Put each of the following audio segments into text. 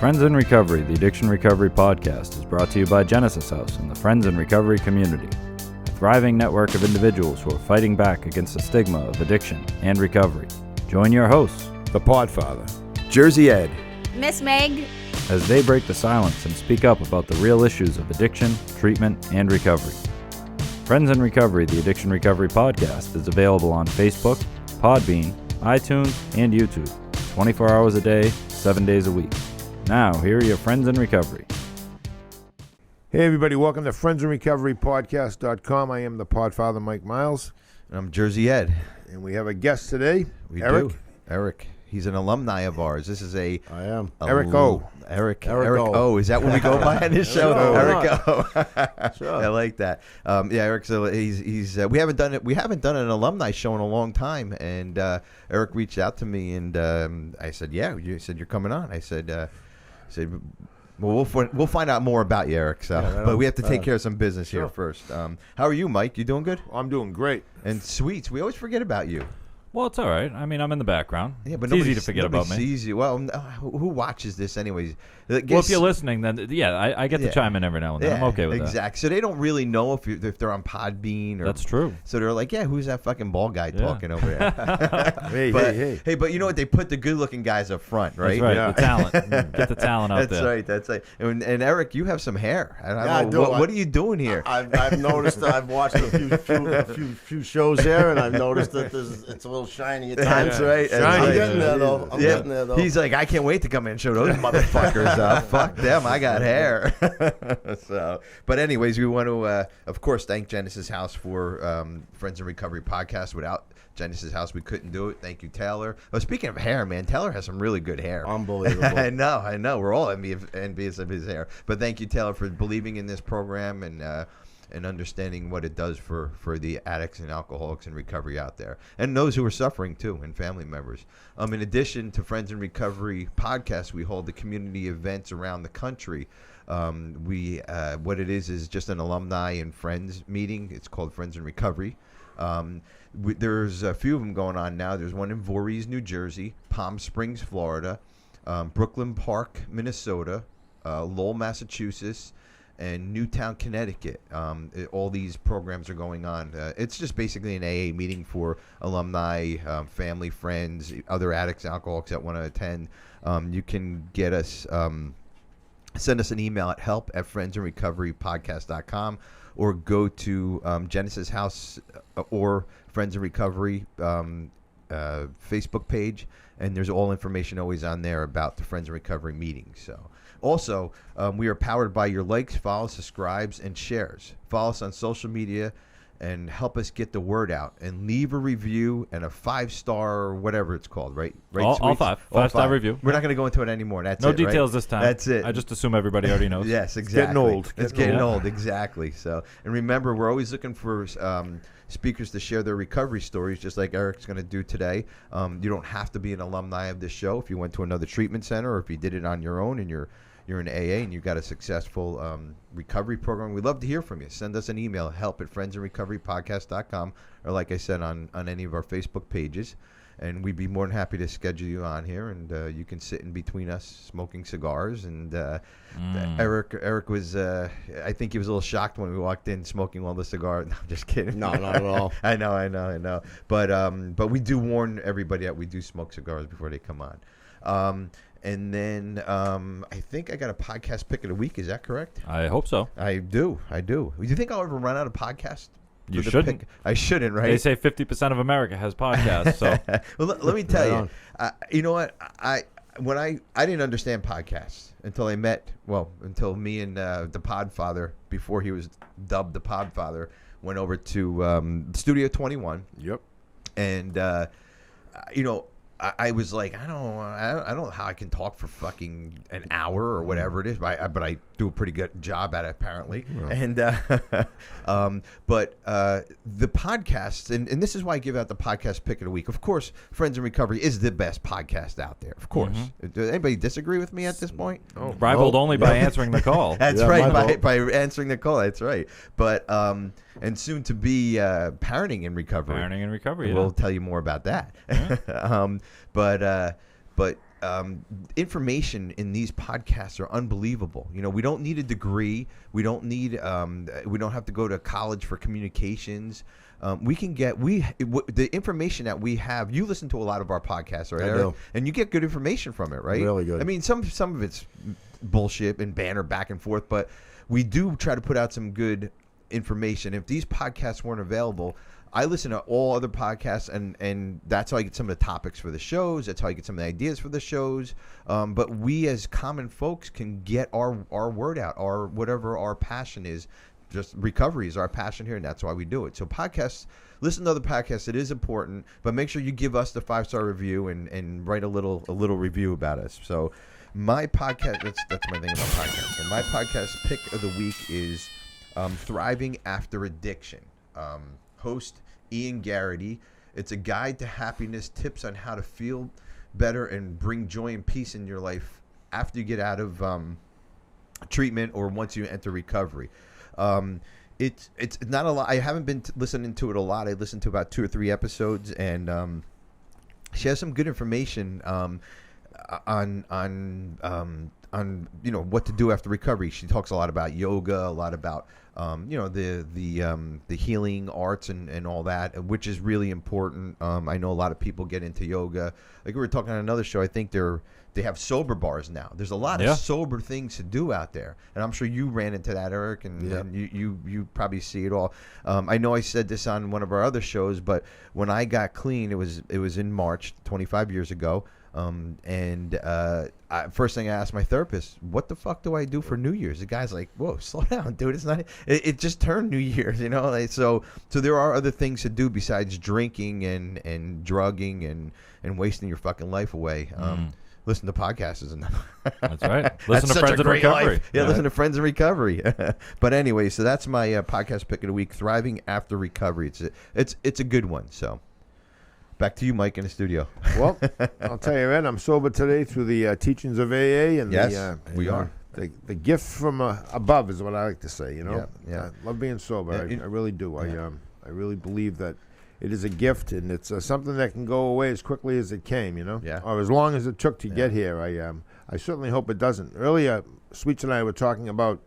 Friends in Recovery, the Addiction Recovery Podcast, is brought to you by Genesis House and the Friends in Recovery community, a thriving network of individuals who are fighting back against the stigma of addiction and recovery. Join your hosts, the Podfather, Jersey Ed, Miss Meg, as they break the silence and speak up about the real issues of addiction, treatment, and recovery. Friends in Recovery, the Addiction Recovery Podcast, is available on Facebook, Podbean, iTunes, and YouTube, 24 hours a day, 7 days a week. Now, here are your Friends in Recovery. Hey everybody, welcome to Friends in Recovery Podcast.com. I am the Podfather, Mike Miles. And I'm Jersey Ed. And we have a guest today, We Eric. do. Eric. He's an alumni of ours. This is I am. Eric O. Eric O. O. Is that what we go by on this show? Sure. Eric O. Sure. I like that. Yeah, Eric. So he's. We haven't done it. We haven't done an alumni show in a long time. And Eric reached out to me, and I said, "Yeah." You said you're coming on. I said, "Well, we'll find out more about you, Eric. So, Yeah, but we have to take care of some business here Sure. first. How are you, Mike? You doing good? I'm doing great. And Sweets, we always forget about you. Well, it's all right. I mean, I'm in the background. Yeah, but it's easy to forget about me. Sees you. Well, who watches this anyways? Well, if you're listening, then yeah, I get to chime in every now and then. I'm okay with that. Exactly. So they don't really know if they're on Podbean. Or, That's true. So they're like, yeah, who's that fucking bald guy talking over there? Hey. But you know what? They put the good-looking guys up front, right? That's right. Yeah. The talent. Get the talent out there. That's right. And Eric, you have some hair. I do. What are you doing here? I've noticed. I've watched a few shows there, and I've noticed that it's a little shiny at times. That's right. I'm getting there though. I'm getting there though. He's like, I can't wait to come in and show those motherfuckers up. Fuck them. I got hair. But anyways, we want to, of course, thank Genesis House for Friends in Recovery podcast. Without Genesis House, we couldn't do it. Thank you, Taylor. Well, speaking of hair, man, Taylor has some really good hair. Unbelievable. I know. We're all envious of his hair. But thank you, Taylor, for believing in this program and understanding what it does for the addicts and alcoholics in recovery out there, and those who are suffering too, and family members. In addition to Friends in Recovery podcast, we hold the community events around the country. What it is just an alumni and friends meeting. It's called Friends in Recovery. There's a few of them going on now. There's one in Voorhees, New Jersey, Palm Springs, Florida, Brooklyn Park, Minnesota, Lowell, Massachusetts, and Newtown, Connecticut. All these programs are going on. It's just basically an AA meeting for alumni, family, friends, other addicts, alcoholics that want to attend. You can get us, send us an email at help@friendsinrecoverypodcast.com or go to Genesis House or Friends in Recovery Facebook page, and there's all information always on there about the Friends in Recovery meetings. So. Also, we are powered by your likes, follows, subscribes, and shares. Follow us on social media and help us get the word out. And leave a review and a 5-star, whatever it's called, right? All five. Five-star review. We're not going to go into it anymore. That's no it, details right? this time. That's it. I just assume everybody already knows. Yes, exactly. It's getting old. Exactly. So, and remember, we're always looking for speakers to share their recovery stories, just like Eric's going to do today. You don't have to be an alumni of this show. If you went to another treatment center or if you did it on your own and you're in AA and you've got a successful recovery program, we'd love to hear from you. Send us an email, help@friendsinrecoverypodcast.com, or like I said, on any of our Facebook pages. And we'd be more than happy to schedule you on here, and you can sit in between us smoking cigars. And Eric was, I think he was a little shocked when we walked in smoking all the cigars. No, I'm just kidding. No, not at all. I know. But we do warn everybody that we do smoke cigars before they come on. And then I think I got a podcast pick of the week. Is that correct? I hope so. I do. Do you think I'll ever run out of podcasts? You shouldn't. I shouldn't, right? They say 50% of America has podcasts. So, well, let me tell you. You know what? I didn't understand podcasts until until me and the Podfather, before he was dubbed the Podfather, went over to Studio 21. Yep. And I was like, I don't know how I can talk for fucking an hour or whatever it is, but I do a pretty good job at it apparently. Yeah. And but the podcasts, and this is why I give out the podcast pick of the week. Of course, Friends in Recovery is the best podcast out there. Of course. Mm-hmm. Does anybody disagree with me at this point? Oh, rivaled only by answering the call. That's right, by answering the call. That's right. But and soon to be parenting in recovery. Parenting in recovery. We'll tell you more about that. Yeah. But information in these podcasts are unbelievable. You know, we don't need a degree. We don't need. We don't have to go to college for communications. We can get the information that we have. You listen to a lot of our podcasts, right, Eric? do. And you get good information from it, right? Really good. I mean, some of it's bullshit and banter back and forth, but we do try to put out some good information. If these podcasts weren't available, I listen to all other podcasts, and that's how I get some of the topics for the shows. That's how I get some of the ideas for the shows. But we as common folks can get our word out, or whatever our passion is. Just recovery is our passion here, and that's why we do it. So podcasts, listen to other podcasts. It is important, but make sure you give us the 5-star review and write a little review about us. So my podcast, that's my thing about podcasts. And my podcast pick of the week is Thriving After Addiction. Host Ian Geraghty. It's a guide to happiness, tips on how to feel better and bring joy and peace in your life after you get out of treatment or once you enter recovery. It's not a lot. I haven't been listening to it a lot. I listened to about 2 or 3 episodes, and she has some good information on what to do after recovery. She talks a lot about yoga, a lot about the healing arts and all that, which is really important. I know a lot of people get into yoga. Like we were talking on another show, I think they have sober bars now. There's a lot of sober things to do out there, and I'm sure you ran into that, Eric, and you probably see it all. I know I said this on one of our other shows, but when I got clean, it was in March, 25 years ago. First thing I asked my therapist, what the fuck do I do for New Year's? The guy's like, whoa, slow down, dude. It's not, it just turned New Year's, you know? Like, so there are other things to do besides drinking and drugging and wasting your fucking life away. Listen to podcasts. That's right. Listen to Friends in Recovery. Yeah, listen to Friends in Recovery. But anyway, so that's my podcast pick of the week, Thriving After Recovery. It's a good one, so. Back to you, Mike, in the studio. Well, I'll tell you, Ed, I'm sober today through the teachings of AA, and we are. The gift from above is what I like to say. You know, yeah. I love being sober. I really do. Yeah. I really believe that it is a gift, and it's something that can go away as quickly as it came. You know, or as long as it took to get here. I certainly hope it doesn't. Earlier, Sweets and I were talking about,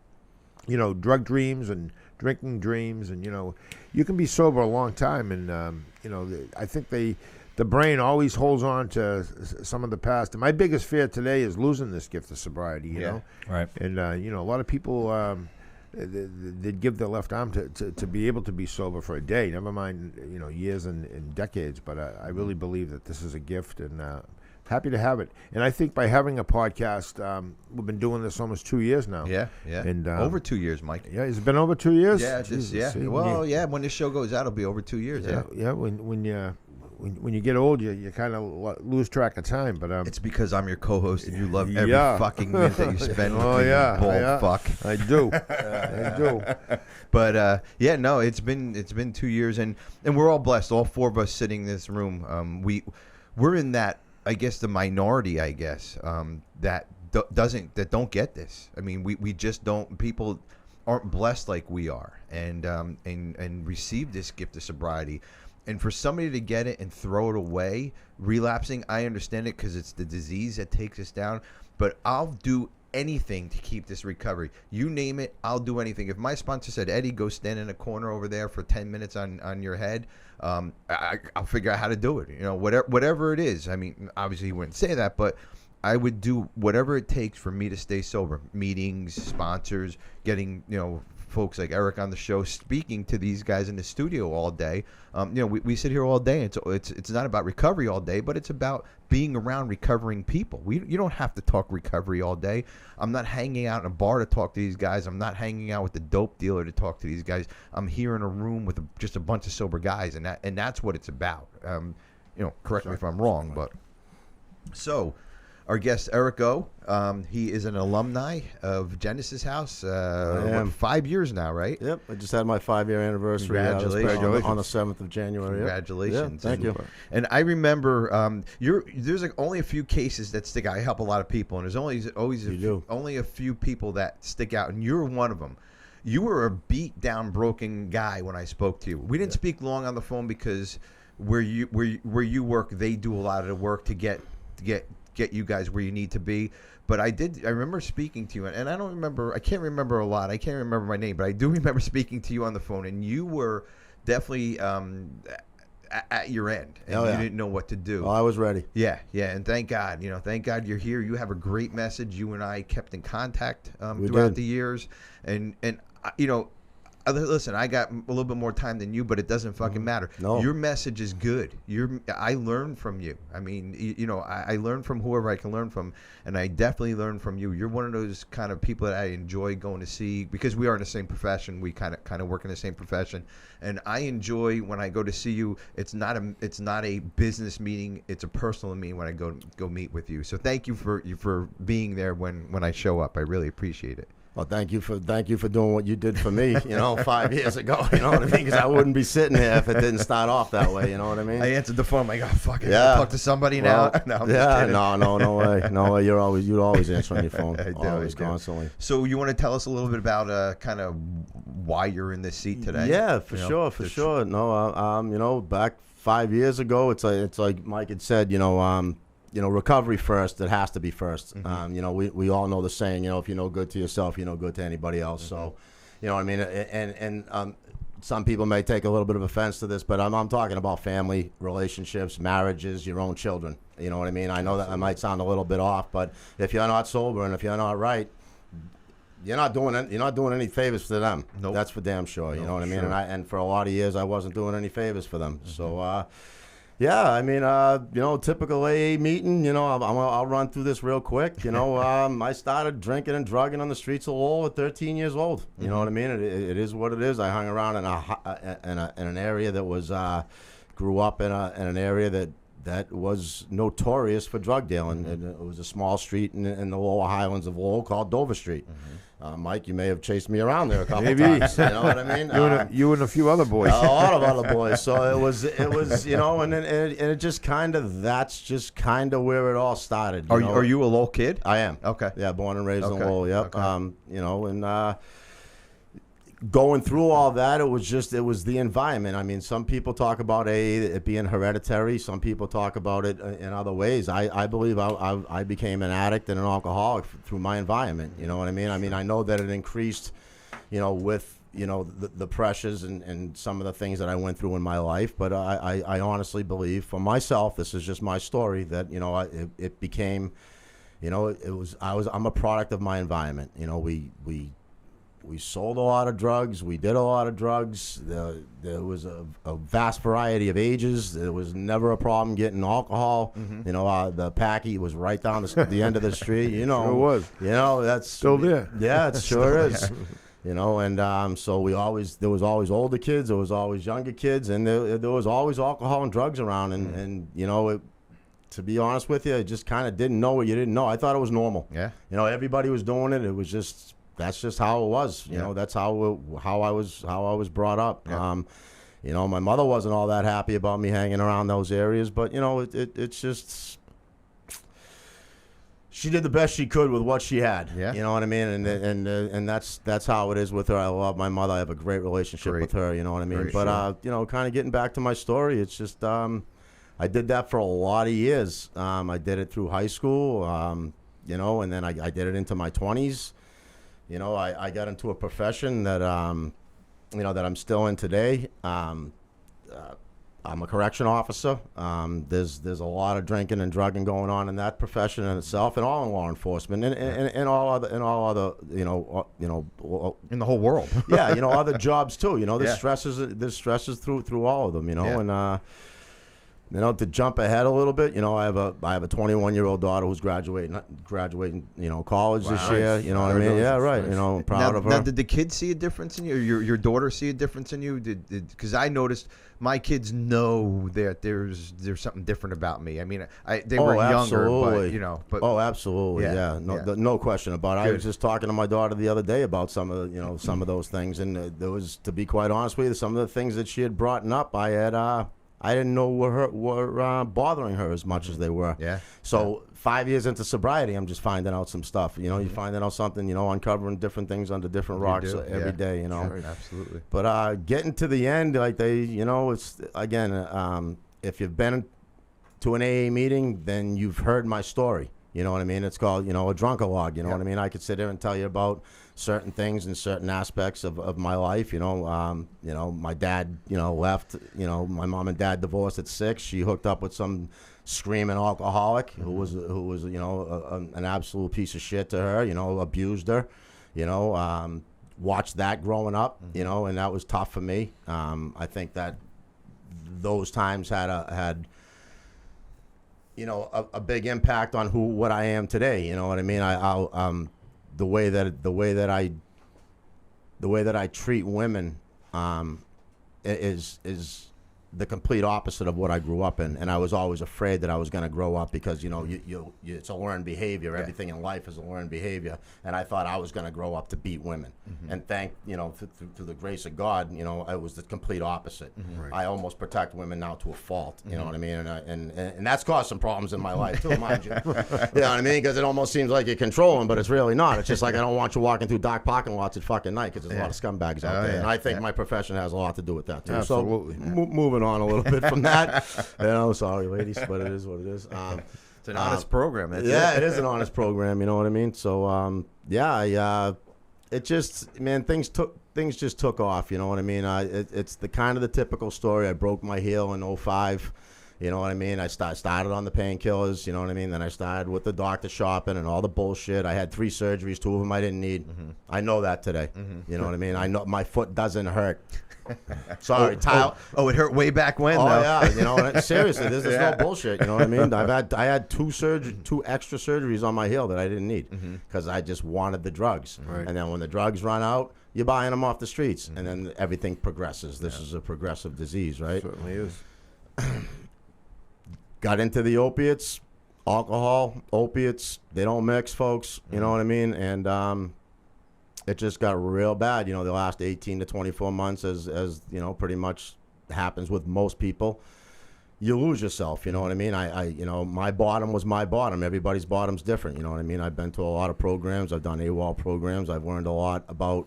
drug dreams and drinking dreams, and you can be sober a long time, and I think the brain always holds on to some of the past. And my biggest fear today is losing this gift of sobriety. You know, right? And a lot of people they'd give their left arm to be able to be sober for a day. Never mind, years and decades. But I really believe that this is a gift, and happy to have it. And I think by having a podcast, we've been doing this almost 2 years now. Yeah. And over 2 years, Mike. Yeah, it's been over 2 years. Yeah, when this show goes out, it'll be over 2 years. Yeah. When you get old, you kind of lose track of time. But it's because I'm your co-host, and you love every fucking minute that you spend. Bald fuck. I do. I do. But it's been 2 years, and we're all blessed. All 4 of us sitting in this room. We're in that. I guess the minority, that don't get this. I mean, we just don't. People aren't blessed like we are, and receive this gift of sobriety. And for somebody to get it and throw it away, relapsing, I understand it because it's the disease that takes us down. But I'll do anything to keep this recovery. You name it, I'll do anything. If my sponsor said, Eddie, go stand in a corner over there for 10 minutes on your head, I'll figure out how to do it. Whatever it is. I mean, obviously he wouldn't say that, but I would do whatever it takes for me to stay sober. Meetings, sponsors, getting, folks like Eric on the show, speaking to these guys in the studio all day. We sit here all day. It's not about recovery all day, but it's about being around recovering people. You don't have to talk recovery all day. I'm not hanging out in a bar to talk to these guys. I'm not hanging out with the dope dealer to talk to these guys. I'm here in a room with just a bunch of sober guys, and that's what it's about. Correct me if I'm wrong, but so. Our guest, Eric O. He is an alumni of Genesis House. 5 years now, right? Yep. I just had my 5-year anniversary. Congratulations. On the 7th of January. Congratulations. Yeah, thank you. And I remember there's only a few cases that stick out. I help a lot of people, and there's only a few people that stick out, and you're one of them. You were a beat down, broken guy when I spoke to you. We didn't speak long on the phone because where you work, they do a lot of the work to get get you guys where you need to be. But I remember speaking to you, and I can't remember a lot. I can't remember my name, but I do remember speaking to you on the phone, and you were definitely at your end, and you didn't know what to do. Oh, I was ready. Yeah, and thank God, thank God you're here. You have a great message. You and I kept in contact throughout the years, and listen, I got a little bit more time than you, but it doesn't fucking matter. No. Your message is good. I learned from you. I mean, I learned from whoever I can learn from, and I definitely learned from you. You're one of those kind of people that I enjoy going to see because we are in the same profession. We kind of work in the same profession, and I enjoy when I go to see you. It's not a business meeting. It's a personal meeting when I go meet with you. So thank you for being there when I show up. I really appreciate it. Well, thank you for doing what you did for me, 5 years ago. You know what I mean? Because I wouldn't be sitting here if it didn't start off that way. You know what I mean? I answered the phone. I go, fuck it. Yeah. Talk to somebody now. No, I'm just kidding. No way. You're always answering your phone. I do. Constantly. So you want to tell us a little bit about kind of why you're in this seat today? Yeah, for sure. No, back 5 years ago, it's like Mike had said. Recovery first. It has to be first. Mm-hmm. We all know the saying. If you're no good to yourself, you're no good to anybody else. Mm-hmm. So, you know what I mean. And some people may take a little bit of offense to this, but I'm talking about family relationships, marriages, your own children. You know what I mean. I know that I might sound a little bit off, but if you're not sober and if you're not right, you're not doing any favors for them. Nope. That's for damn sure. You know what I mean. Sure. And for a lot of years, I wasn't doing any favors for them. Mm-hmm. So. Yeah, I mean, typical AA meeting, I'll run through this real quick. I started drinking and drugging on the streets of Lowell at 13 years old. You know what I mean? It is what it is. I hung around in an area that was, grew up in an area that was notorious for drug dealing. And it was a small street in the lower highlands of Lowell called Dover Street. Mm-hmm. Mike, you may have chased me around there a couple times. You know what I mean? You and a few other boys. A lot of other boys. So it was, and it just that's just kind of where it all started. Are you a Lowell kid? I am. Okay. Yeah, born and raised in Lowell. Yep. Okay. Going through all that, it was the environment. I mean, some people talk about it being hereditary. Some people talk about it in other ways. I believe I became an addict and an alcoholic through my environment. You know what I mean? I mean, I know that it increased, with, the pressures and some of the things that I went through in my life. But I honestly believe for myself, this is just my story, that, it became, I'm a product of my environment. We sold a lot of drugs. We did a lot of drugs. There was a vast variety of ages. There was never a problem getting alcohol. Mm-hmm. The Packy was right down the end of the street. Sure was. That's still there. Yeah, it sure is. So there was always older kids. There was always younger kids, and there was always alcohol and drugs around. And to be honest with you, I just kind of didn't know what you didn't know. I thought it was normal. Yeah. Everybody was doing it. It was just. That's just how it was, That's how I was brought up. Yeah. My mother wasn't all that happy about me hanging around those areas, but it's just she did the best she could with what she had. Yeah. You know what I mean? And that's how it is with her. I love my mother. I have a great relationship with her. You know what I mean? Very but sure. Kind of getting back to my story, it's just I did that for a lot of years. I did it through high school, and then I did it into my 20s. I got into a profession that, that I'm still in today. I'm a correction officer. There's a lot of drinking and drugging going on in that profession in itself, and all in law enforcement, and all other, in the whole world. Yeah, other jobs too. There's Yeah. stresses through all of them. Yeah. And. To jump ahead a little bit, I have a 21-year-old daughter who's graduating, college this year. You know what I mean? Yeah, right. I'm proud of her. Now, did the kids see a difference in you? Or your daughter see a difference in you? Because I noticed my kids know that there's something different about me. I mean, they were younger, but absolutely, yeah. No question about it. Good. I was just talking to my daughter the other day about some of those things, and there was, to be quite honest with you, some of the things that she had brought up, I didn't know were bothering her as much as they were. Yeah. So 5 years into sobriety, I'm just finding out some stuff. You're finding out something. Uncovering different things under different rocks every day. Sure, absolutely. But getting to the end, like it's again, if you've been to an AA meeting, then you've heard my story. You know what I mean? It's called, a drunk-a-log. You know what I mean? I could sit there and tell you about certain things and certain aspects of my life. My dad, left. My mom and dad divorced at 6. She hooked up with some screaming alcoholic who was an absolute piece of shit to her. Abused her. Watched that growing up. And that was tough for me. I think that those times had a big impact on what I am today. You know what I mean? The way that I treat women is the complete opposite of what I grew up in, and I was always afraid that I was going to grow up because it's a learned behavior. Yeah. Everything in life is a learned behavior, and I thought I was going to grow up to beat women. And through the grace of God, it was the complete opposite. Right. I almost protect women now to a fault. You know what I mean? And that's caused some problems in my life too, mind you. You know what I mean? Because it almost seems like you're controlling, but it's really not. It's just like I don't want you walking through dark parking lots at fucking night because there's a lot of scumbags out there, and I think my profession has a lot to do with that too. Absolutely. So moving on a little bit from that. Sorry, ladies, but it is what it is. It's an honest program. That's it is an honest program. You know what I mean? So it just, things just took off. You know what I mean? It's the kind of the typical story. I broke my heel in 2005. You know what I mean? I started on the painkillers, you know what I mean? Then I started with the doctor shopping and all the bullshit. I had 3 surgeries, 2 of them I didn't need. I know that today. You know what I mean? I know my foot doesn't hurt. Sorry, Tyler. Oh, it hurt way back when. Oh, though. Yeah. Seriously, there's no bullshit. You know what I mean? I had 2 extra surgeries on my heel that I didn't need because I just wanted the drugs. Right. And then when the drugs run out, you're buying them off the streets, and then everything progresses. This is a progressive disease, right? It certainly is. Got into the opiates, alcohol, opiates. They don't mix, folks. You know what I mean? And it just got real bad, the last 18 to 24 months, as pretty much happens with most people. You lose yourself, you know what I mean? My bottom was my bottom. Everybody's bottom's different, you know what I mean? I've been to a lot of programs. I've done AWOL programs. I've learned a lot about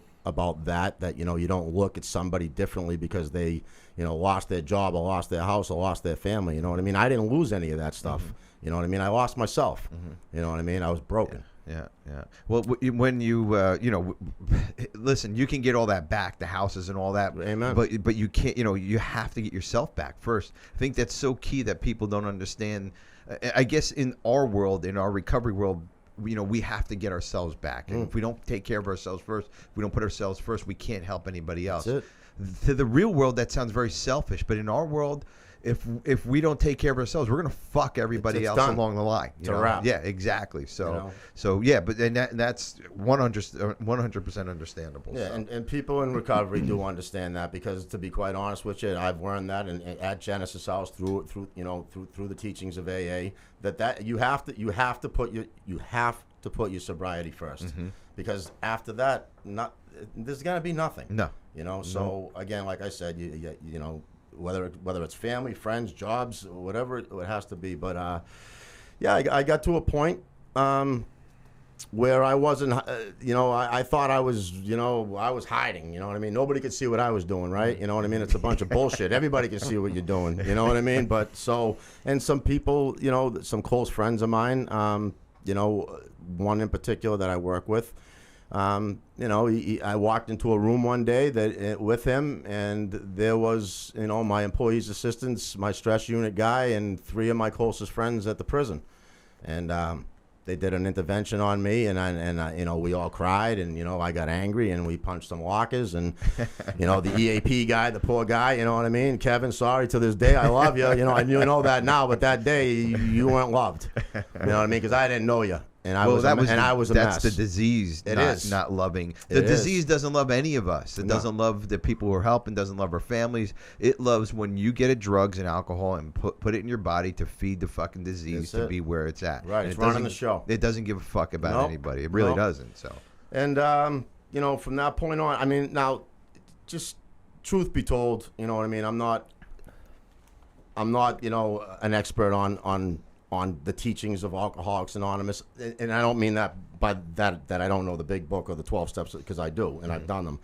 that, you don't look at somebody differently because they, lost their job or lost their house or lost their family, you know what I mean? I didn't lose any of that stuff, you know what I mean? I lost myself, you know what I mean? I was broken. Yeah. Well, when you, listen, you can get all that back, the houses and all that. Amen. But you can't, you have to get yourself back first. I think that's so key that people don't understand. I guess in our world, in our recovery world, we have to get ourselves back. And if we don't take care of ourselves first, if we don't put ourselves first, we can't help anybody else. That's it. To the real world, that sounds very selfish. But in our world, if we don't take care of ourselves, we're gonna fuck everybody else done. Along the line. It's a wrap. Yeah, exactly. So yeah, but that's 100% understandable. Yeah, so. and people in recovery do understand that because, to be quite honest with you, I've learned that at Genesis House through the teachings of AA that you have to put your sobriety first because after that, there's gonna be nothing. No. So again, like I said, whether it's family, friends, jobs, whatever it has to be. But I got to a point where I wasn't, I thought I was, I was hiding. You know what I mean? Nobody could see what I was doing, right? You know what I mean? It's a bunch of bullshit. Everybody can see what you're doing. You know what I mean? But and some people, some close friends of mine, one in particular that I work with. I walked into a room one day with him, and there was, my employees' assistants, my stress unit guy, and 3 of my closest friends at the prison, and they did an intervention on me, and we all cried, and I got angry, and we punched some lockers, and the EAP guy, the poor guy, you know what I mean? Kevin, sorry, to this day, I love you. I know that now, but that day you weren't loved. You know what I mean? Because I didn't know you. And I was a mess. That's the disease. Not loving. The disease doesn't love any of us. It doesn't love the people who are helping. Doesn't love our families. It loves when you get drugs and alcohol and put it in your body to feed the fucking disease to be where it's at. Right. It's running the show. It doesn't give a fuck about anybody. It really doesn't. So. And from that point on, now, just truth be told, you know what I mean. I'm not an expert on the teachings of Alcoholics Anonymous, and I don't mean that by that I don't know the big book or the 12 steps, because I do, and I've done them.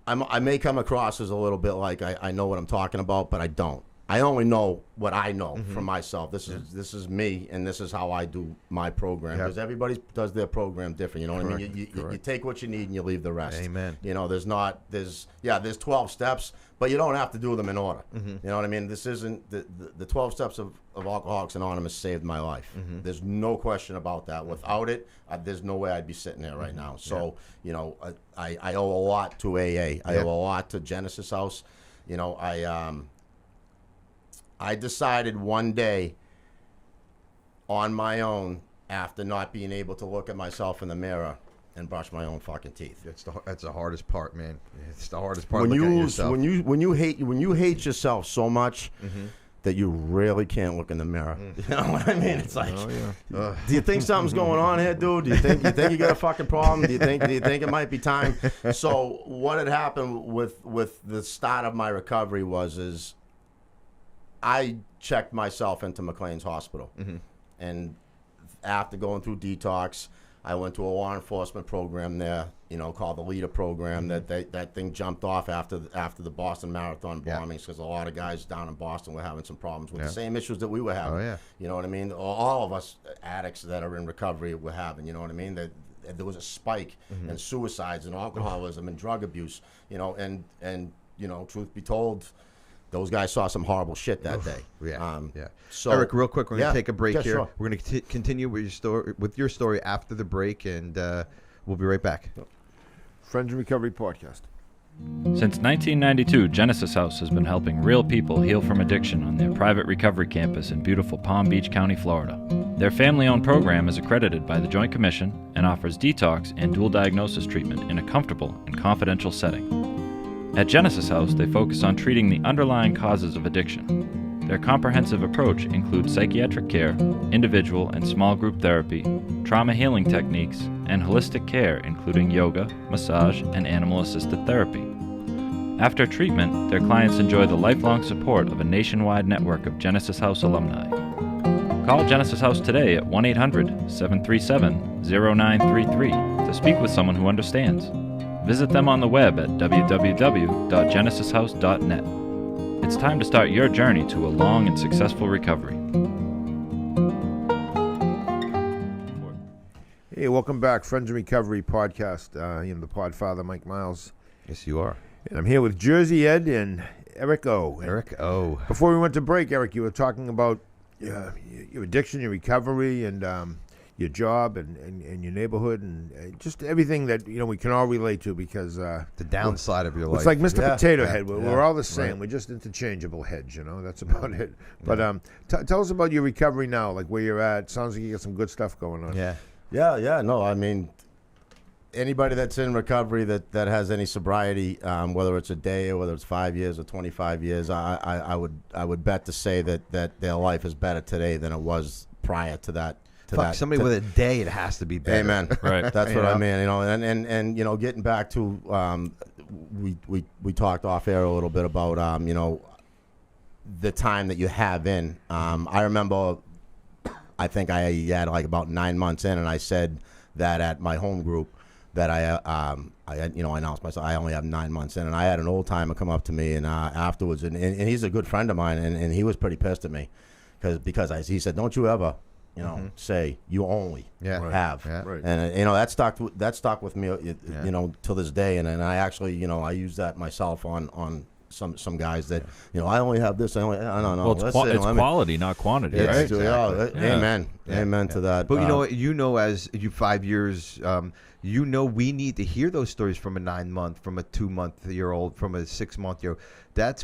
I may come across as a little bit like I know what I'm talking about, but I don't. I only know what I know from myself. This is me, and this is how I do my program. Because everybody does their program different. You know what I mean? You take what you need and you leave the rest. Amen. You know, there's 12 steps, but you don't have to do them in order. You know what I mean? This isn't the 12 steps of Alcoholics Anonymous saved my life. There's no question about that. Without it, there's no way I'd be sitting there right now. So, you know, I owe a lot to AA. I owe a lot to Genesis House. You know, I decided one day on my own, after not being able to look at myself in the mirror and brush my own fucking teeth. That's the hardest part, man. It's the hardest part. When you hate yourself so much that you really can't look in the mirror. You know what I mean? It's like, do you think something's going on here, dude? Do you think you got a fucking problem? Do you think it might be time? So what had happened with the start of my recovery is I checked myself into McLean's Hospital, and after going through detox, I went to a law enforcement program there, you know, called the Leader Program. That thing jumped off after the Boston Marathon bombings, because a lot of guys down in Boston were having some problems with the same issues that we were having. You know what I mean? All of us addicts that are in recovery were having. You know what I mean? There was a spike in suicides and alcoholism and drug abuse. You know, and you know, truth be told, those guys saw some horrible shit that day. So, Eric, real quick, we're going to take a break here. Sure. We're going to continue with your story after the break, and we'll be right back. Friends in Recovery Podcast. Since 1992, Genesis House has been helping real people heal from addiction on their private recovery campus in beautiful Palm Beach County, Florida. Their family-owned program is accredited by the Joint Commission and offers detox and dual diagnosis treatment in a comfortable and confidential setting. At Genesis House, they focus on treating the underlying causes of addiction. Their comprehensive approach includes psychiatric care, individual and small group therapy, trauma healing techniques, and holistic care including yoga, massage, and animal-assisted therapy. After treatment, their clients enjoy the lifelong support of a nationwide network of Genesis House alumni. Call Genesis House today at 1-800-737-0933 to speak with someone who understands. Visit them on the web at www.genesishouse.net. It's time to start your journey to a long and successful recovery. Hey, welcome back, Friends in Recovery Podcast. I'm the Podfather, Mike Miles. Yes, you are. And I'm here with Jersey Ed and Eric O. Eric O. Before we went to break, Eric, you were talking about your addiction, your recovery, and your job and your neighborhood and just everything that we can all relate to, because the downside of your life. It's like Mr. Potato Head. We're all the same. Right. We're just interchangeable heads. That's about it. But tell us about your recovery now, like where you're at. Sounds like you got some good stuff going on. Yeah. No, I mean, anybody that's in recovery that has any sobriety, whether it's a day or whether it's 5 years or 25 years, I would bet to say that their life is better today than it was prior to that. Somebody with a day, it has to be better. Amen. Right. That's what I mean. And getting back to we talked off air a little bit about the time that you have in. I remember, I think I had like about 9 months in, and I said that at my home group that I announced myself I only have 9 months in, and I had an old timer come up to me and afterwards, and he's a good friend of mine, and he was pretty pissed at me because he said, "Don't you ever." Say you only have, right. And that stuck with me, till this day. And I actually, I use that myself on some guys that, I only have this. I don't know. Well, it's quality, not quantity, right? Exactly. Amen. Amen to that. But as you 5 years, we need to hear those stories from a 9 month, from a 2 month year old, from a 6 month year old.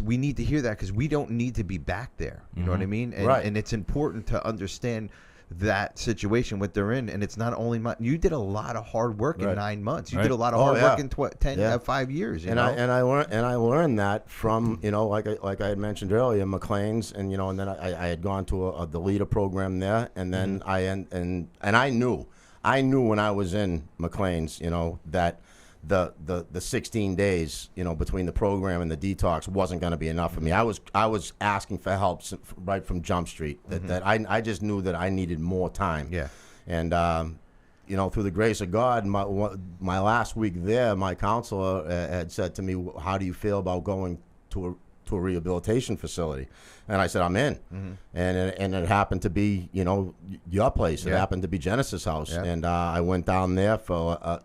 We need to hear that because we don't need to be back there. You know what I mean? And it's important to understand that situation, what they're in, and it's not only you did a lot of hard work in 9 months. You did a lot of hard work in 5 years. I learned that from like I had mentioned earlier, McLean's, and and then I had gone to the Leader Program there, and then I knew when I was in McLean's, that the 16 days, between the program and the detox wasn't going to be enough for me. I was asking for help right from Jump Street. That I just knew that I needed more time. Yeah. And through the grace of God, my last week there, my counselor had said to me, "How do you feel about going to to a rehabilitation facility. And I said, I'm in. And it happened to be, your place. It happened to be Genesis House. And I went down there for,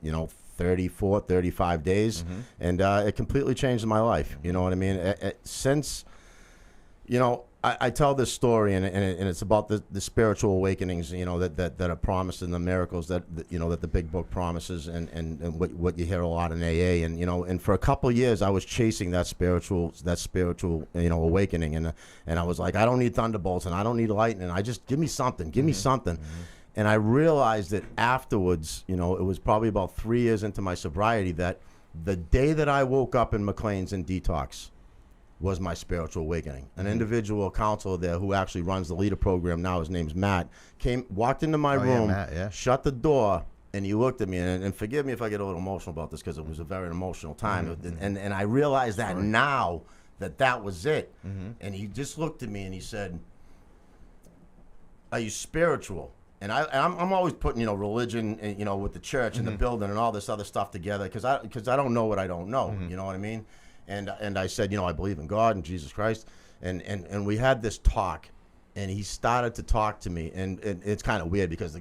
34, 35 days. And it completely changed my life. You know what I mean? Since, I tell this story, and it's about the spiritual awakenings, that are promised in the miracles that the big book promises, and what you hear a lot in AA, and for a couple of years I was chasing that spiritual awakening, and I was like, I don't need thunderbolts and I don't need lightning, I just give me something, and I realized that afterwards, it was probably about 3 years into my sobriety, that the day that I woke up in McLean's in detox was my spiritual awakening. An individual counselor there who actually runs the leader program now, his name's Matt, walked into my room, shut the door, and he looked at me, and forgive me if I get a little emotional about this because it was a very emotional time, and I realized that now that was it. And he just looked at me and he said, are you spiritual? And I'm always putting, religion, with the church and the building and all this other stuff together because I don't know what I don't know, you know what I mean? And I said, I believe in God and Jesus Christ. And we had this talk, and he started to talk to me. And it's kind of weird because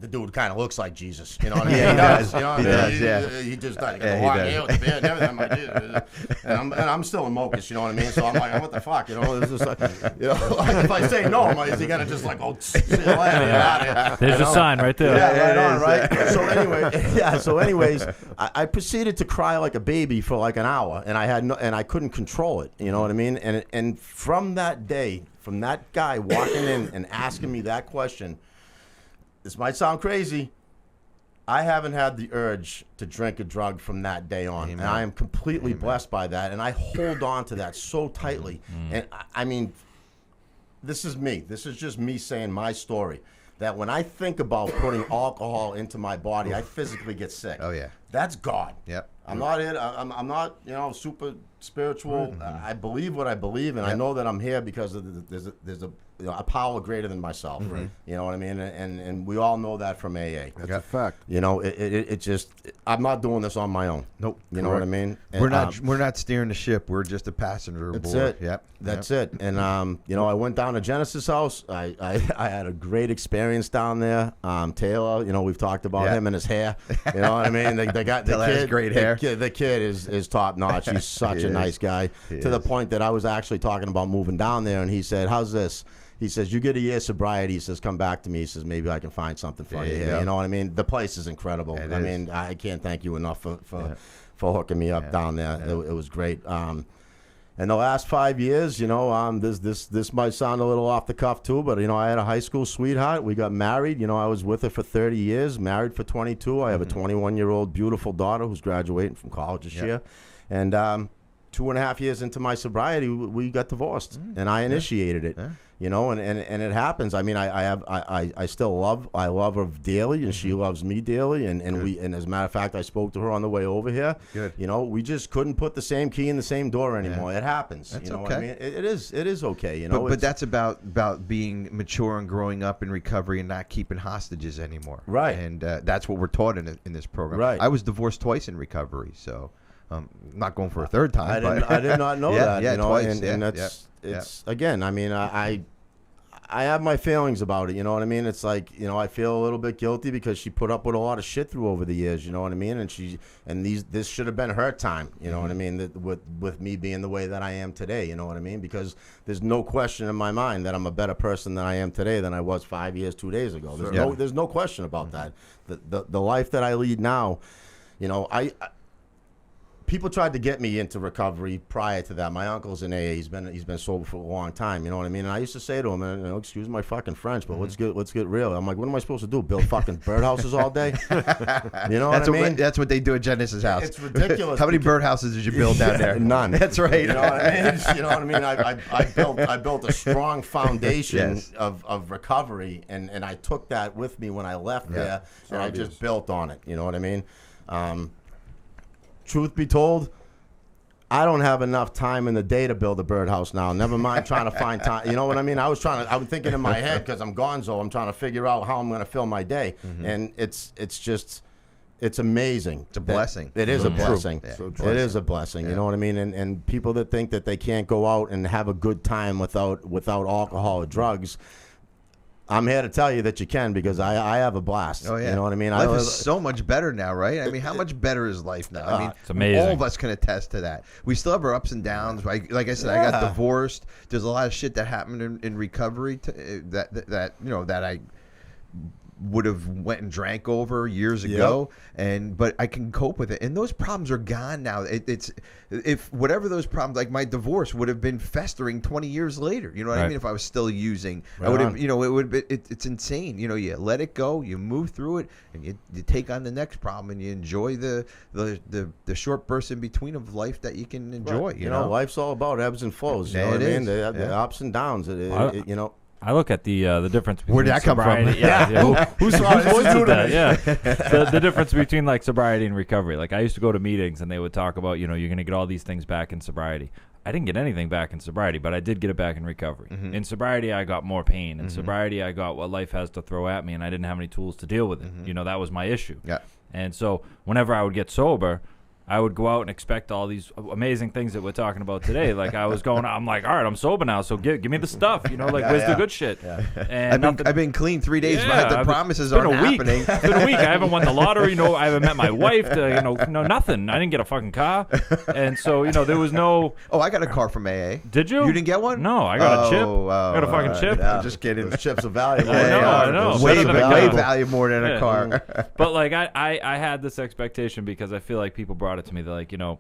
the dude kind of looks like Jesus. You know what I mean? Yeah, he does. You know what I mean? He just like, here with the beard and everything. I'm like, Jesus. And I'm still in Mocus, you know what I mean? So I'm like, what the fuck? It's just like, like if I say no, is he going to just like, see you later, get out of here. There's a sign right there. Yeah, right on, right? So anyways, I proceeded to cry like a baby for like an hour, and I couldn't control it. You know what I mean? And from that day, from that guy walking in and asking me that question, this might sound crazy, I haven't had the urge to drink a drug from that day on. Amen. And I am completely blessed by that. And I hold on to that so tightly. And I mean, this is me. This is just me saying my story. That when I think about putting alcohol into my body, I physically get sick. Oh, yeah. That's God. Yep. I'm not it. I'm not, super spiritual. I believe what I believe, and I know that I'm here because there's a power greater than myself. You know what I mean? And we all know that from AA. That's a fact. It just, I'm not doing this on my own. Nope. You know what I mean? And, we're not steering the ship. We're just a passenger aboard. That's it. Yep. That's it. And I went down to Genesis House. I had a great experience down there. Taylor, we've talked about him and his hair. You know what I mean? They got the kid. Has great hair. The kid is top notch. He's such a nice guy. To the point that I was actually talking about moving down there, and he said, "How's this?" He says, "You get a year sobriety." He says, "Come back to me." He says, "Maybe I can find something for you here." You know what I mean? The place is incredible. I mean, I can't thank you enough for hooking me up down there. It was great. In the last 5 years, this might sound a little off the cuff too, but I had a high school sweetheart. We got married. I was with her for 30 years, married for 22. I have a 21-year-old beautiful daughter who's graduating from college this year. And 2.5 years into my sobriety, we got divorced, and I initiated it. And it happens. I mean, I still love her dearly, and she loves me dearly, and as a matter of fact, I spoke to her on the way over here. Good. We just couldn't put the same key in the same door anymore. It happens. That's What I mean? It is okay. But that's about being mature and growing up in recovery and not keeping hostages anymore. Right. And that's what we're taught in this program. Right. I was divorced twice in recovery, so not going for a third time. I did not know that. Twice. And that's again. I mean, I have my feelings about it. You know what I mean? It's like, I feel a little bit guilty because she put up with a lot of shit through over the years. You know what I mean? And this should have been her time. You know what I mean? With me being the way that I am today. You know what I mean? Because there's no question in my mind that I'm a better person than I am today than I was 5 years, 2 days ago. There's no question about that. The life that I lead now, people tried to get me into recovery prior to that. My uncle's in AA. He's been sober for a long time. You know what I mean? And I used to say to him, excuse my fucking French, but let's get real. I'm like, what am I supposed to do? Build fucking birdhouses all day? You know what I mean? That's what they do at Genesis House. It's ridiculous. How many birdhouses did you build down there? None. That's right. You know what I mean? You know what I mean? I built a strong foundation of recovery, and I took that with me when I left there, and I just built on it. You know what I mean? Truth be told, I don't have enough time in the day to build a birdhouse now. Never mind trying to find time. You know what I mean? I'm thinking in my head because I'm gonzo. I'm trying to figure out how I'm going to fill my day, and it's just it's amazing. It's a blessing. It is a blessing. So It is a blessing. You know what I mean? And people that think that they can't go out and have a good time without alcohol or drugs, I'm here to tell you that you can, because I have a blast. Oh, yeah. You know what I mean? Life is so much better now, right? I mean, how much better is life now? I mean, it's amazing. All of us can attest to that. We still have our ups and downs. Like I said, I got divorced. There's a lot of shit that happened in recovery that I would have went and drank over years ago, but I can cope with it, and those problems are gone now. It's if whatever those problems, like my divorce, would have been festering 20 years later. You know what I mean? If I was still using, I would have. You know, it would. It's insane. You know, you let it go, you move through it, and you take on the next problem, and you enjoy the short bursts in between of life that you can enjoy. Right. You know, life's all about ebbs and flows. You know what I mean? The ups and downs. You know. I look at the difference between where'd that come from? Whose voice is that? Yeah, the difference between like sobriety and recovery. Like I used to go to meetings and they would talk about, you know, you're going to get all these things back in sobriety. I didn't get anything back in sobriety, but I did get it back in recovery. Mm-hmm. In sobriety, I got more pain. In sobriety, I got what life has to throw at me, and I didn't have any tools to deal with it. You know, that was my issue. Yeah. And so whenever I would get sober, I would go out and expect all these amazing things that we're talking about today. Like I'm like, all right, I'm sober now, so give me the stuff, you know, like where's the good shit? Yeah. And I've been clean 3 days, but the promises aren't happening. It's been a week. I haven't won the lottery. No, I haven't met my wife. Nothing. I didn't get a fucking car, and so you know there was no. Oh, I got a car from AA. Did you? You didn't get one? No, I got a chip. I got a fucking chip. I'm just kidding. Those chips are valuable. I know. Way valuable more than a car. But like I had this expectation because I feel like people brought it to me. They're like, you know,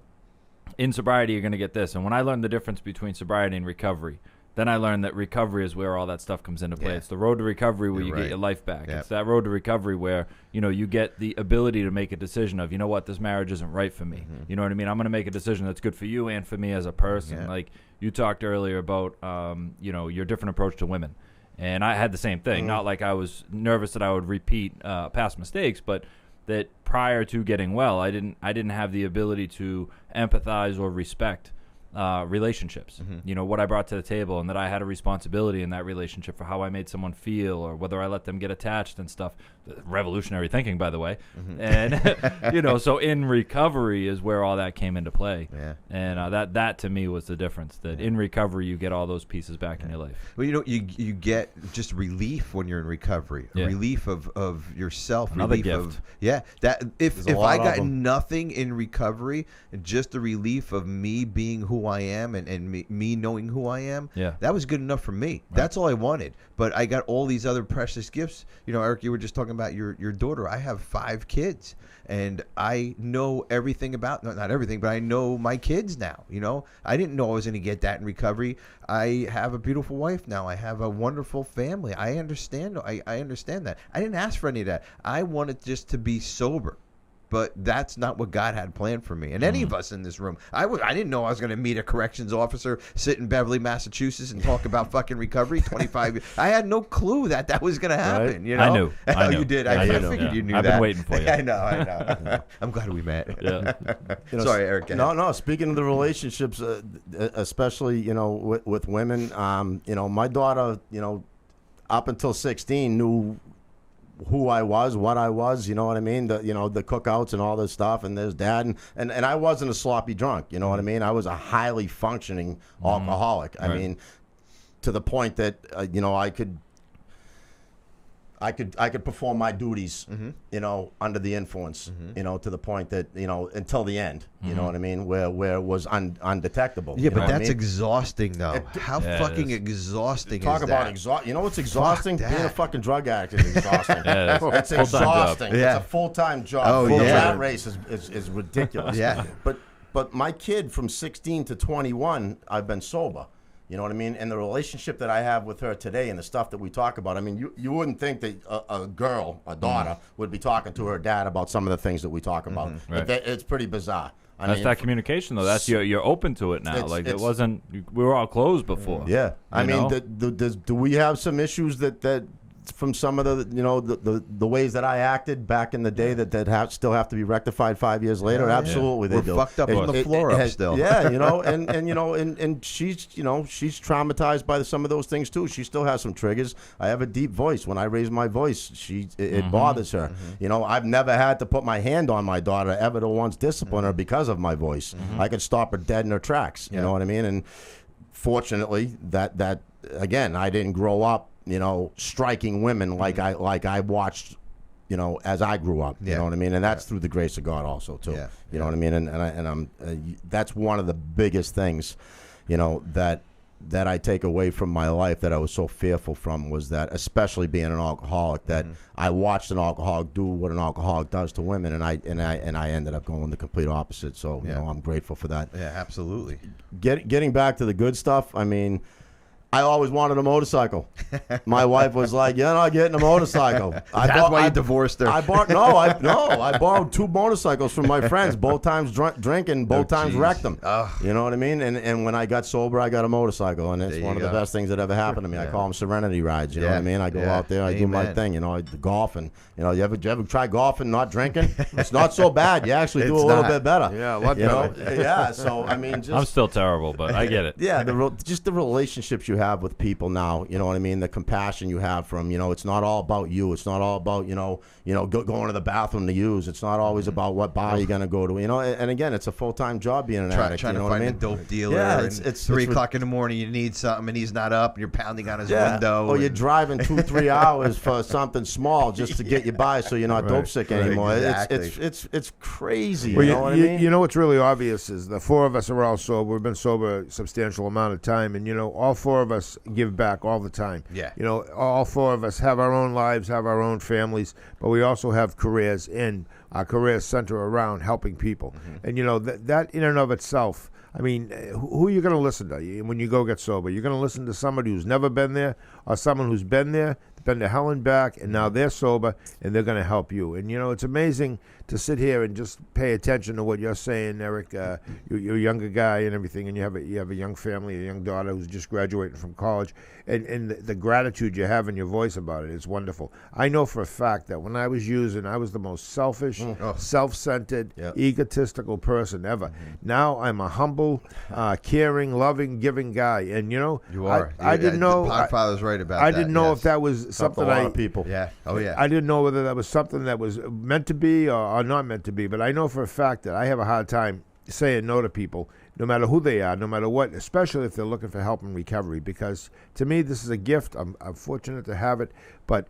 in sobriety, you're going to get this. And when I learned the difference between sobriety and recovery, then I learned that recovery is where all that stuff comes into play. Yeah. It's the road to recovery where you get your life back. Yeah. It's that road to recovery where, you know, you get the ability to make a decision of, you know what, this marriage isn't right for me. You know what I mean? I'm going to make a decision that's good for you and for me as a person. Yeah. Like you talked earlier about, you know, your different approach to women. And I had the same thing. Not like I was nervous that I would repeat past mistakes, but that prior to getting well, I didn't have the ability to empathize or respect relationships. You know, what I brought to the table, and that I had a responsibility in that relationship for how I made someone feel or whether I let them get attached and stuff. Revolutionary thinking, by the way. And, you know, so in recovery is where all that came into play. Yeah. And that to me was the difference, that in recovery you get all those pieces back in your life. Well, you know, you get just relief when you're in recovery. Relief of yourself. Another relief gift. That if I got nothing in recovery, just the relief of me being who I am and me knowing who I am, that was good enough for me. Right. That's all I wanted. But I got all these other precious gifts. You know, Eric, you were just talking about your daughter. I have 5 kids, and I know everything about, not everything, but I know my kids now. You know, I didn't know I was going to get that in recovery. I have a beautiful wife now. I have a wonderful family. I understand. I understand that. I didn't ask for any of that. I wanted just to be sober. But that's not what God had planned for me. And any of us in this room, I didn't know I was going to meet a corrections officer, sit in Beverly, Massachusetts, and talk about fucking recovery 25 years. I had no clue that was going to happen. Right? You know? I knew. Oh, you did? I figured you knew I've that. been waiting for you. I know. I'm glad we met. Yeah. You know, sorry, Eric. No. Speaking of the relationships, especially, you know, with women, you know, my daughter, you know, up until 16 knew who I was, what I was, you know what I mean? The cookouts and all this stuff, and there's dad, and I wasn't a sloppy drunk, you know what I mean? I was a highly functioning alcoholic. I mean, to the point that you know, I could perform my duties, you know, under the influence, you know, to the point that, you know, until the end, you know what I mean, where it was undetectable. Yeah, but that's exhausting, though. How fucking exhausting Talk is about that? exhausting. You know what's exhausting? Being a fucking drug addict is exhausting. It's exhausting. Job. It's a full-time job. That race is ridiculous. But my kid from 16 to 21, I've been sober. You know what I mean? And the relationship that I have with her today and the stuff that we talk about, I mean, you wouldn't think that a daughter, would be talking to her dad about some of the things that we talk about. Right. It's pretty bizarre. That's mean, that communication, though. That's you're open to it now. Like it wasn't. We were all closed before. Yeah. I mean, do we have some issues that from some of the ways that I acted back in the day that still have to be rectified 5 years later? Absolutely, We're fucked up on the floor up still. Yeah, and she's she's traumatized by some of those things too. She still has some triggers. I have a deep voice. When I raise my voice, it bothers her. I've never had to put my hand on my daughter ever to once discipline her because of my voice. I could stop her dead in her tracks. You know what I mean? And fortunately, that again, I didn't grow up, striking women like I watched, as I grew up. You know what I mean? And that's through the grace of God also too. You know what I mean? And I'm that's one of the biggest things, that I take away from my life that I was so fearful from, was that, especially being an alcoholic, that I watched an alcoholic do what an alcoholic does to women, and I ended up going the complete opposite. So I'm grateful for that. Yeah, absolutely. Getting back to the good stuff, I mean, I always wanted a motorcycle. My wife was like, "You're not getting a motorcycle." That's why you divorced her. I borrowed 2 motorcycles from my friends, both times drinking, both times wrecked them. You know what I mean? And when I got sober, I got a motorcycle, and it's one of the best things that ever happened to me. I call them serenity rides. You know what I mean? I go out there, I do my thing. I golf, and you ever try golfing, not drinking? It's not so bad. You actually do a little bit better. Yeah, a lot better. Yeah. So I mean, I'm still terrible, but I get it. Yeah, just the relationships you have with people now, you know what I mean? The compassion you have from, it's not all about you. It's not all about, going to the bathroom to use. It's not always about what bar you're going to go to, and again, it's a full-time job being an addict. Trying to find a dope dealer. Yeah, it's 3 o'clock in the morning, you need something, and he's not up, and you're pounding on his window. Or you're driving 2-3 hours for something small just to get you by so you're not dope sick anymore. Exactly. It's crazy. Well, you know what I mean? You know what's really obvious is the 4 of us are all sober. We've been sober a substantial amount of time, and, all 4 of us give back all the time. Yeah. All 4 of us have our own lives, have our own families, but we also have careers, and our careers center around helping people. And that in and of itself, I mean, who are you going to listen to when you go get sober? You're going to listen to somebody who's never been there, or someone who's been there, been to hell and back, and now they're sober, and they're going to help you. And it's amazing to sit here and just pay attention to what you're saying, Eric. You're a younger guy and everything, and you have a young family, a young daughter who's just graduating from college, and the gratitude you have in your voice about it is wonderful. I know for a fact that when I was using, I was the most selfish, self-centered, egotistical person ever. Now I'm a humble, caring, loving, giving guy, and you are. I didn't know. Podfather's right about that. I didn't know if that was something a lot of people. Yeah. Oh yeah. I didn't know whether that was something that was meant to be or not meant to be, but I know for a fact that I have a hard time saying no to people, no matter who they are, no matter what, especially if they're looking for help in recovery, because to me this is a gift. I'm fortunate to have it, but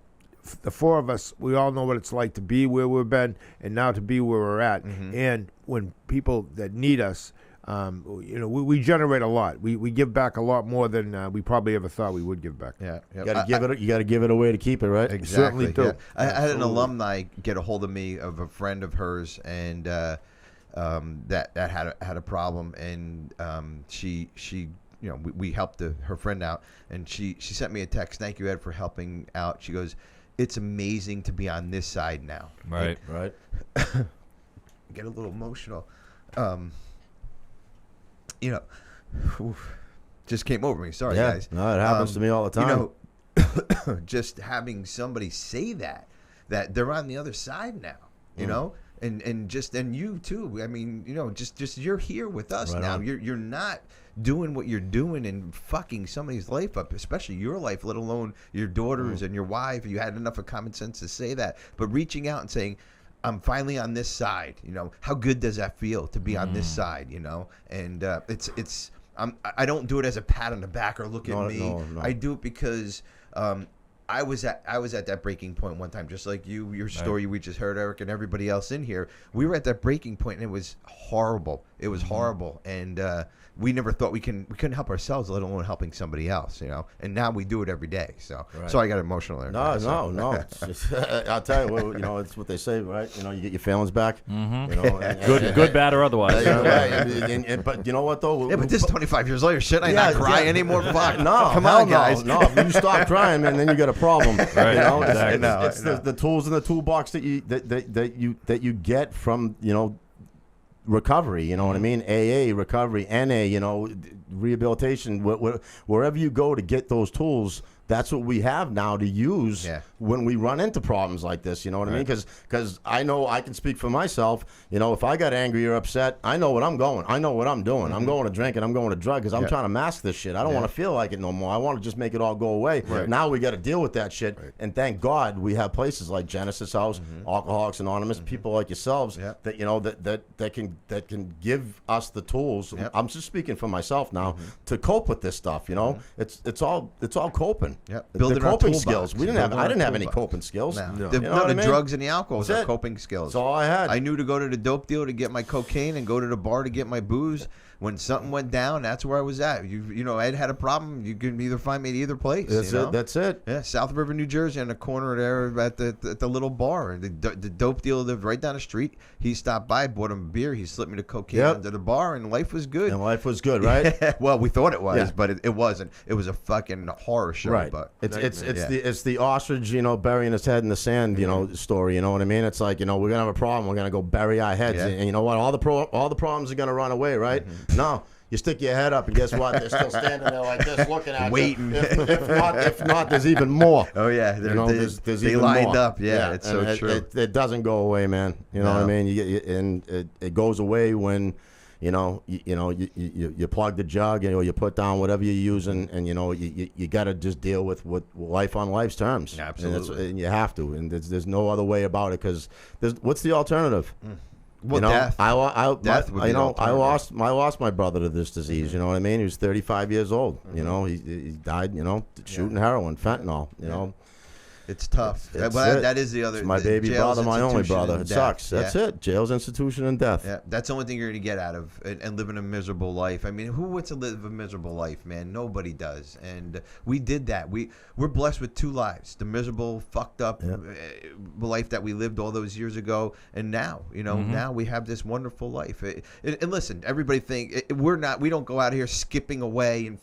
the 4 of us, we all know what it's like to be where we've been and now to be where we're at. And when people that need us, we generate a lot. We give back a lot more than we probably ever thought we would give back. Yeah, you got to give it away to keep it, right? Exactly. Certainly do. Yeah. I had an alumni get a hold of me of a friend of hers, and that had a problem, and she we helped her friend out, and she sent me a text. Thank you, Ed, for helping out. She goes, "It's amazing to be on this side now." Right. Get a little emotional. Just came over me. Sorry, guys. No, it happens to me all the time. Just having somebody say that they're on the other side now, and you too. I mean, just you're here with us now. On. You're not doing what you're doing and fucking somebody's life up, especially your life, let alone your daughter's and your wife. You had enough of common sense to say that, but reaching out and saying, I'm finally on this side. How good does that feel to be on this side? And it's. I don't do it as a pat on the back or look at me. No. I do it because I was at that breaking point one time, just like you. Your story we just heard, Eric, and everybody else in here. We were at that breaking point, and it was horrible. It was horrible, and we never thought we couldn't help ourselves, let alone helping somebody else. And now we do it every day. So I got emotional there. No. It's just, I'll tell you, it's what they say, right? You get your feelings back. Good, bad, or otherwise. But you know what though? Yeah, but this 25 years later, shit, I not cry anymore. Fuck. No, come on, guys. No, if you stop crying, man, then you got a problem. Right. Exactly. It's the tools in the toolbox that you get from recovery, you know what I mean? AA, recovery, NA, rehabilitation, wherever you go to get those tools, that's what we have now to use when we run into problems like this. You know what I mean? Because I know I can speak for myself. You know, if I got angry or upset, I know what I'm going. I know what I'm doing. I'm going to drink and I'm going to drug because I'm trying to mask this shit. I don't want to feel like it no more. I want to just make it all go away. Now we got to deal with that shit. And thank God we have places like Genesis House, Alcoholics Anonymous, people like yourselves that you know that can give us the tools. I'm just speaking for myself now to cope with this stuff. You know, it's all coping. Building the coping our skills. I didn't have any coping skills. The drugs and the alcohol are coping skills. That's all I had. I knew to go to the dope dealer to get my cocaine and go to the bar to get my booze. When something went down, that's where I was at. You know, Ed had a problem. You can either find me at either place. That's it. Yeah, South River, New Jersey, on the corner there at the little bar. The dope dealer lived right down the street. He stopped by, bought him a beer. He slipped me the cocaine under the bar, and life was good. And life was good, right? Well, we thought it was, but it wasn't. It was a fucking horror show. Right. But it's the ostrich, you know, burying his head in the sand, you know, story. You know what I mean? It's like, you know, we're gonna have a problem. We're gonna go bury our heads, and you know what? All the problems are gonna run away, right? No. You stick your head up, and guess what? They're still standing there like this, looking at waiting. You. If not, there's even more. Oh yeah, there's they even lined more. up. Yeah, it's so true. It doesn't go away, man. You know what I mean? It goes away when, you plug the jug, you put down whatever you're using, and you got to just deal with life on life's terms. Absolutely, and you have to, and there's no other way about it. Because what's the alternative? Well, death. I lost my brother to this disease. You know what I mean? He was 35 years old. You know, he died. Shooting heroin, fentanyl. You know, it's tough. That is the other. It's my baby brother, my only brother. It sucks. That's it. Jail's, institution, and death. Yeah, that's the only thing you're going to get out of and living a miserable life. I mean, who wants to live a miserable life, man? Nobody does. And we did that. We're blessed with two lives: the miserable, fucked up life that we lived all those years ago, and now, now we have this wonderful life. And listen, everybody we don't go out here skipping away and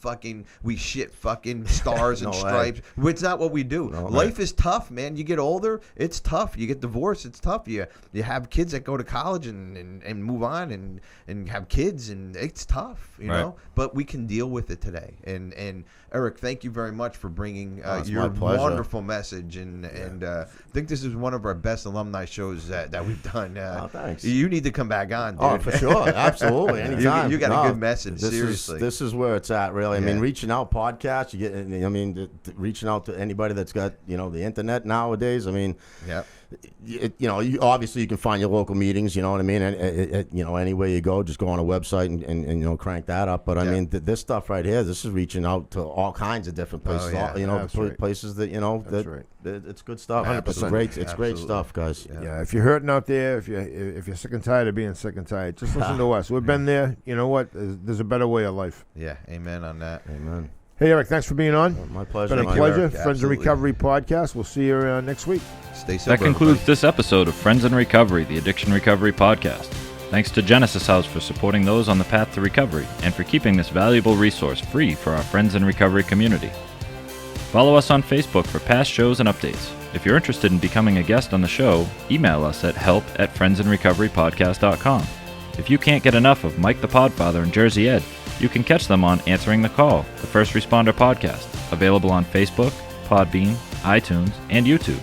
we shit fucking stars and stripes. It's not what we do. Life is tough, man. You get older, it's tough. You get divorced, it's tough. You have kids that go to college and move on and have kids, and it's tough, you know. But we can deal with it today. And Eric, thank you very much for bringing your wonderful message. And I think this is one of our best alumni shows that we've done. Thanks. You need to come back on, dude. Oh, for sure, absolutely, anytime. You got a good message. Seriously, this is where it's at, really. I mean, reaching out podcasts. You get. I mean, reaching out to anybody that's got the internet nowadays. I mean, obviously you can find your local meetings. You know what I mean? Anywhere you go, just go on a website and crank that up. But I mean, this stuff right here, this is reaching out to all kinds of different places. Places that it's good stuff. 100%. It's great stuff, guys. Yeah, if you're hurting out there, if you're sick and tired of being sick and tired, just listen to us. We've been there. You know what? There's a better way of life. Yeah, amen on that. Amen. Hey, Eric, thanks for being on. My pleasure. Been a pleasure. Friends in Recovery podcast. We'll see you next week. Stay sober. That concludes this episode of Friends in Recovery, the Addiction Recovery podcast. Thanks to Genesis House for supporting those on the path to recovery and for keeping this valuable resource free for our Friends in Recovery community. Follow us on Facebook for past shows and updates. If you're interested in becoming a guest on the show, email us at help@friendsinrecoverypodcast.com. If you can't get enough of Mike the Podfather and Jersey Ed, you can catch them on Answering the Call, the First Responder podcast, available on Facebook, Podbean, iTunes, and YouTube.